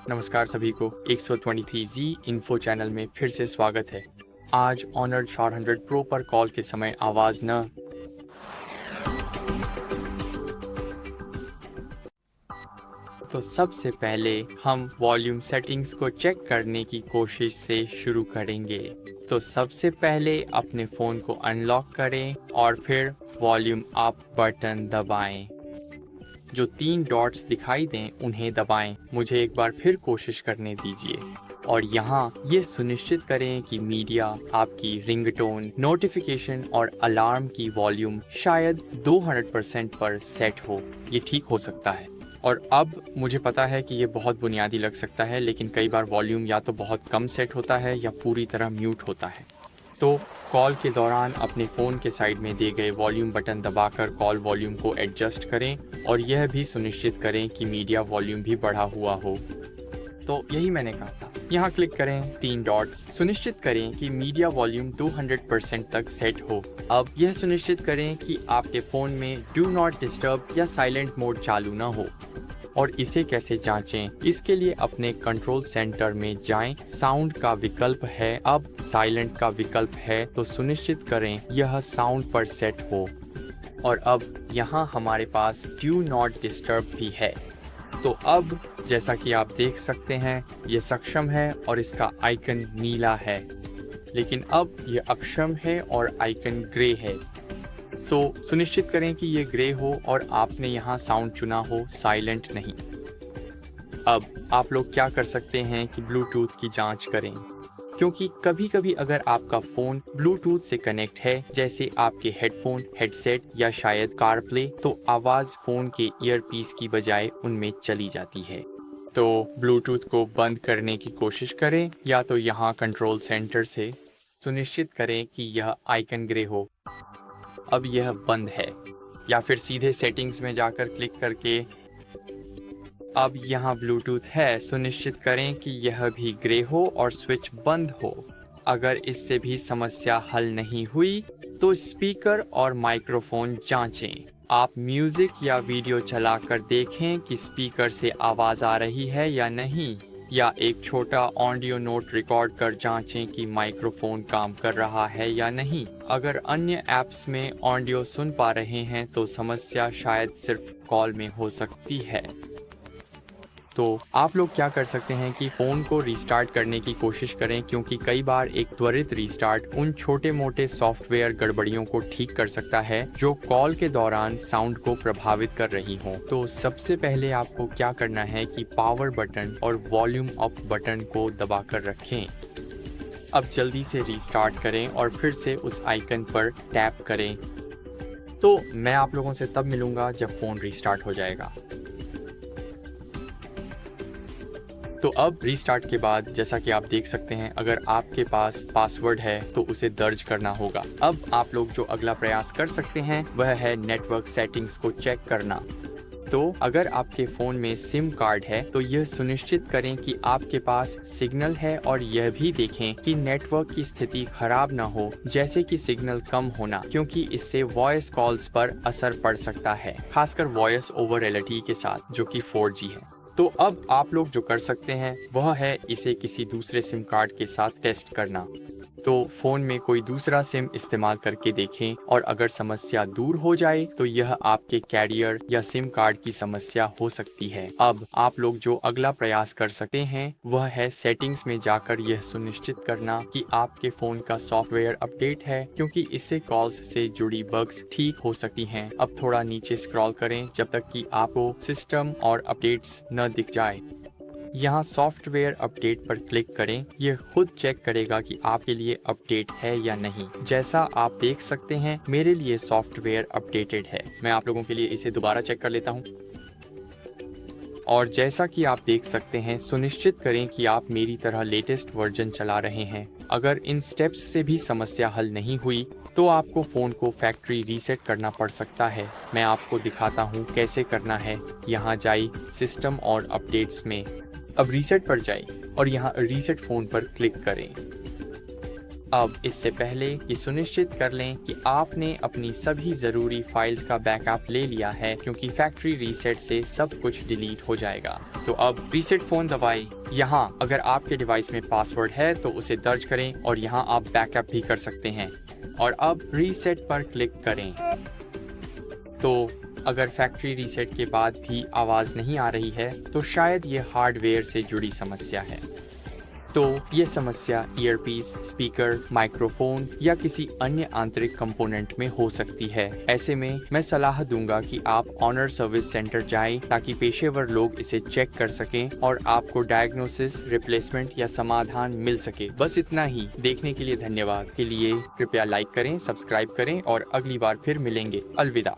नमस्कार सभी को 123Z इन्फो चैनल में फिर से स्वागत है। आज ऑनर 400 प्रो पर कॉल के समय आवाज़ न तो सबसे पहले हम वॉल्यूम सेटिंग्स को चेक करने की कोशिश से शुरू करेंगे। तो सबसे पहले अपने फ़ोन को अनलॉक करें और फिर वॉल्यूम अप बटन दबाएं। जो 3 डॉट्स दिखाई दें उन्हें दबाएं। मुझे एक बार फिर कोशिश करने दीजिए और यहाँ ये सुनिश्चित करें कि मीडिया, आपकी रिंगटोन, नोटिफिकेशन और अलार्म की वॉल्यूम शायद 200% पर सेट हो। ये ठीक हो सकता है। और अब मुझे पता है कि ये बहुत बुनियादी लग सकता है, लेकिन कई बार वॉल्यूम या तो बहुत कम सेट होता है या पूरी तरह म्यूट होता है। तो कॉल के दौरान अपने फ़ोन के साइड में दिए गए वॉल्यूम बटन दबाकर कॉल वॉल्यूम को एडजस्ट करें और यह भी सुनिश्चित करें कि मीडिया वॉल्यूम भी बढ़ा हुआ हो। तो यही मैंने कहा था। यहाँ क्लिक करें 3 डॉट्स, सुनिश्चित करें कि मीडिया वॉल्यूम 200% तक सेट हो। अब यह सुनिश्चित करें कि आपके फ़ोन में डू नॉट डिस्टर्ब या साइलेंट मोड चालू ना हो। और इसे कैसे जांचें? इसके लिए अपने कंट्रोल सेंटर में जाएं। साउंड का विकल्प है, अब साइलेंट का विकल्प है, तो सुनिश्चित करें यह साउंड पर सेट हो। और अब यहाँ हमारे पास डू नॉट डिस्टर्ब भी है। तो अब जैसा कि आप देख सकते हैं ये सक्षम है और इसका आइकन नीला है, लेकिन अब ये अक्षम है और आइकन ग्रे है। तो सुनिश्चित करें कि ये ग्रे हो और आपने यहाँ साउंड चुना हो, साइलेंट नहीं। अब आप लोग क्या कर सकते हैं कि ब्लूटूथ की जांच करें, क्योंकि कभी-कभी अगर आपका फ़ोन ब्लूटूथ से कनेक्ट है, जैसे आपके हेडफोन, हेडसेट या शायद कारप्ले, तो आवाज़ फ़ोन के ईयरपीस की बजाय उनमें चली जाती है। तो ब्लूटूथ को बंद करने की कोशिश करें या तो यहाँ कंट्रोल सेंटर से सुनिश्चित करें कि यह आइकन ग्रे हो। अब यह बंद है, या फिर सीधे सेटिंग्स में जाकर क्लिक करके अब यहाँ ब्लूटूथ है, सुनिश्चित करें कि यह भी ग्रे हो और स्विच बंद हो। अगर इससे भी समस्या हल नहीं हुई तो स्पीकर और माइक्रोफोन जांचें। आप म्यूजिक या वीडियो चलाकर देखें कि स्पीकर से आवाज़ आ रही है या नहीं, या एक छोटा ऑडियो नोट रिकॉर्ड कर जांचें कि माइक्रोफोन काम कर रहा है या नहीं। अगर अन्य ऐप्स में ऑडियो सुन पा रहे हैं तो समस्या शायद सिर्फ कॉल में हो सकती है। तो आप लोग क्या कर सकते हैं कि फ़ोन को रीस्टार्ट करने की कोशिश करें, क्योंकि कई बार एक त्वरित रीस्टार्ट उन छोटे मोटे सॉफ्टवेयर गड़बड़ियों को ठीक कर सकता है जो कॉल के दौरान साउंड को प्रभावित कर रही हों। तो सबसे पहले आपको क्या करना है कि पावर बटन और वॉल्यूम अप बटन को दबाकर रखें। अब जल्दी से रीस्टार्ट करें और फिर से उस आइकन पर टैप करें। तो मैं आप लोगों से तब मिलूँगा जब फ़ोन रीस्टार्ट हो जाएगा। तो अब रीस्टार्ट के बाद जैसा कि आप देख सकते हैं, अगर आपके पास पासवर्ड है तो उसे दर्ज करना होगा। अब आप लोग जो अगला प्रयास कर सकते हैं वह है नेटवर्क सेटिंग्स को चेक करना। तो अगर आपके फ़ोन में सिम कार्ड है तो यह सुनिश्चित करें कि आपके पास सिग्नल है और यह भी देखें कि नेटवर्क की स्थिति खराब ना हो, जैसे कि सिग्नल कम होना, क्योंकि इससे वॉइस कॉल्स पर असर पड़ सकता है, खासकर वॉइस ओवर LTE के साथ जो कि 4G है। तो अब आप लोग जो कर सकते हैं वह है इसे किसी दूसरे सिम कार्ड के साथ टेस्ट करना। तो फ़ोन में कोई दूसरा सिम इस्तेमाल करके देखें और अगर समस्या दूर हो जाए तो यह आपके कैरियर या सिम कार्ड की समस्या हो सकती है। अब आप लोग जो अगला प्रयास कर सकते हैं वह है सेटिंग्स में जाकर यह सुनिश्चित करना कि आपके फ़ोन का सॉफ्टवेयर अपडेट है, क्योंकि इससे कॉल्स से जुड़ी बग्स ठीक हो सकती हैं। अब थोड़ा नीचे स्क्रॉल करें जब तक कि आपको सिस्टम और अपडेट्स न दिख जाए। यहाँ सॉफ्टवेयर अपडेट पर क्लिक करें। यह खुद चेक करेगा कि आपके लिए अपडेट है या नहीं। जैसा आप देख सकते हैं मेरे लिए सॉफ्टवेयर अपडेटेड है। मैं आप लोगों के लिए इसे दोबारा चेक कर लेता हूँ। और जैसा कि आप देख सकते हैं, सुनिश्चित करें कि आप मेरी तरह लेटेस्ट वर्जन चला रहे हैं। अगर इन स्टेप्स से भी समस्या हल नहीं हुई तो आपको फ़ोन को फैक्ट्री रीसेट करना पड़ सकता है। मैं आपको दिखाता हूँ कैसे करना है। यहाँ जाइए सिस्टम और अपडेट्स में, अब रीसेट पर जाइए और यहाँ रीसेट फ़ोन पर क्लिक करें। अब इससे पहले ये सुनिश्चित कर लें कि आपने अपनी सभी ज़रूरी फाइल्स का बैकअप ले लिया है, क्योंकि फैक्ट्री रीसेट से सब कुछ डिलीट हो जाएगा। तो अब रीसेट फ़ोन दबाएं। यहाँ अगर आपके डिवाइस में पासवर्ड है तो उसे दर्ज करें और यहाँ आप बैकअप भी कर सकते हैं। और अब रीसेट पर क्लिक करें। तो अगर फैक्ट्री रीसेट के बाद भी आवाज़ नहीं आ रही है तो शायद ये हार्डवेयर से जुड़ी समस्या है। तो ये समस्या ईयरपीस, स्पीकर, माइक्रोफोन या किसी अन्य आंतरिक कंपोनेंट में हो सकती है। ऐसे में मैं सलाह दूंगा कि आप ऑनर सर्विस सेंटर जाएं ताकि पेशेवर लोग इसे चेक कर सकें और आपको डायग्नोसिस, रिप्लेसमेंट या समाधान मिल सके। बस इतना ही। देखने के लिए धन्यवाद। के लिए कृपया लाइक करें, सब्सक्राइब करें और अगली बार फिर मिलेंगे। अलविदा।